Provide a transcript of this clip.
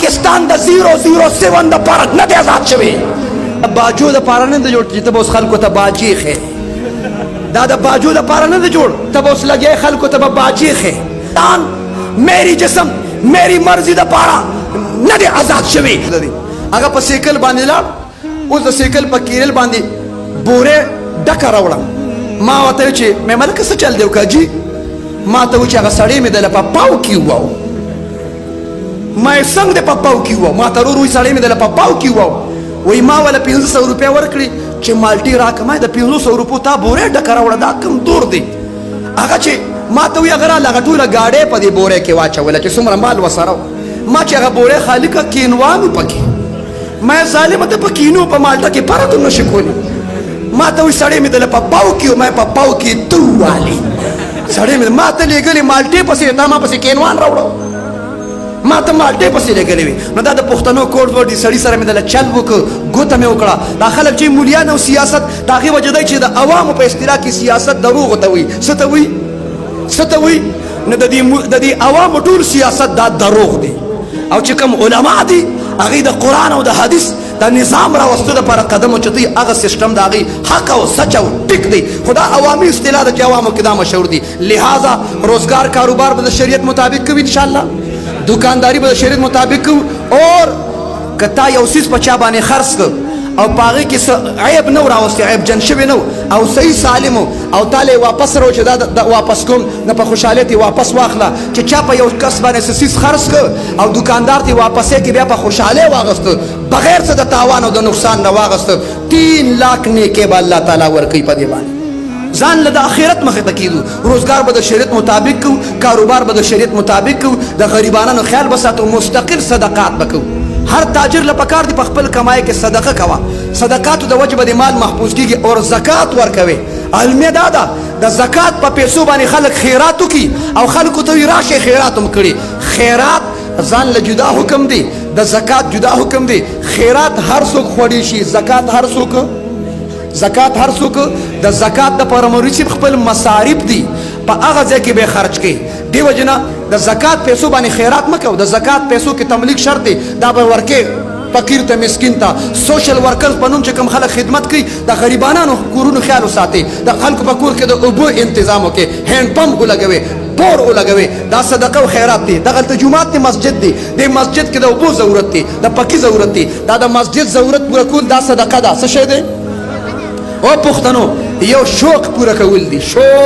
پاکستان د 007 د پاره نه دی آزاد شوی. باجو د پاره نه دی جوړ چې ته اوس خلکو ته باجی خې. دا د باجو د پاره نه دی جوړ ته اوس لګې خلکو ته باجی خې. میری جسم میری مرضی د پاره نه دی آزاد شوی. هغه په سیکل باندې لاړ، اوس د سیکل په کیرل باندې بوره ډکه راوړم. ما ورته چې مې ملک څه چل دی وکړه؟ ما ته و چې هغه سړی مې د په پاو کې وواو. ما یې څنګه د په پاو کې وواو؟ ما ته ورور وایي سړی مې د په پاو کې وواو. وایي ما وله 500 روپۍ ورکړي چې مالټې راکړه. ما د 500 روپو تا بورې ډکه راوړه، دا کوم دور دی؟ هغه چې ما ته وایي هغه راله هغه ټوله ګاډۍ په دې بورې کې واچوله چې څومره مال ورسره و. ما چې هغه بورې خالي کړه کینوانو پکې. ما یې ظالمه ته په کینو په مالټه کې فرق هم نشي کولی. ما ته وایي سړی مې د په پاو کې و، ما یې په پاو کې تو والي. سړی مې ما ته لېږلې مالټې پسې، تا ما پسې کینوان راوړو. ما ته مالټې پسې لېږلې وي. نو دا د پښتنو کوډ ورډ دي. سړي سره مې دله چل وکړ، ګوته مې وکړه. دا خلک چې مولیان او سیاست د هغې وجه دی چې د عوامو په اصطلاح کې سیاست دروغو ته وایي. څه ته وایي؟ څه ته وایي؟ نو د دې عوامو ټول سیاست دا دروغ دی. او چې کوم علما دي هغې د قرآن او د حدیث د نظام راوستو دپاره قدم اوچتوي. هغه سیسټم د هغې حق او سچ او ټیک دی. خو دا عوامي اصطلاح ده چې عوامو کې دا مشهور دي. لہذا روزګار کاروبار به د شریعت مطابق کوي انشاءالله، دکانداری به د شریعت مطابق کوو. اور که تا یو څیز په چا باندې خرڅ کړ او په هغې کې څه عیب نه و راوستی، عیب جن شوی نه و او صحیح سالم و او تا له یې واپس راو چې دا واپس کوم، نه په خوشحالۍ ته واپس واخله. چې چا په یو کس باندې څه څیز خرڅ کړ او دکاندار ته واپسې کې بیا په خوشحالۍ واغسته بغیر څه د تاوان او د نقصان نه واغسته، 3 لاک نیکۍ به الله تعالی ورکوي په دې باندې. ځان له د آخرت مخې ته کېدو. روزګار به د شریعت مطابق کوو، کاروبار به د شریعت مطابق کوو، د غریبانو خیال به ساتو، مستقل صدقات به کوو. هر تاجر له پکار دی په خپل کمای کې صدقه کوه. صدقاتو د وجه به د مال محفوظ کېږي. او زکات ورکوي. علمي دا ده د زکات په پیسو باندې خلک خیرات وکړي او خلکو ته وایي راشئ خیرات هم کړي. خیرات ځان له جدا حکم دی، د زکات جدا حکم دی. خیرات هر څوک خوړی شي، زکات هر څوک د زکات دپاره مولوي صاحب خپل مصارف دي په هغه ځای کې به خرج کوي. دې وجې نه د زکات پیسو باندې خیرات مه کوو. د زکات پیسو کې تملیک شرط دی، دا به ورکې فقیر ته، مسکین ته. سوشل ورکرز په نوم چې کوم خلک خدمت کوي د غریبانو کورونو خیال وساتئ. د خلکو په کور کې د اوبو انتظام وکړئ، هینډ پمپ ولګوئ، بور ولګوئ. دا صدقه او خیرات دی. دغلته جومات دی، مسجد دی، د مسجد کې د اوبو ضرورت دی، د پکې ضرورت دی. دا د مسجد ضرورت پوره کول دا صدقه ده. څه شی دی؟ او پښتنو یو شوق پوره کول دي. شوق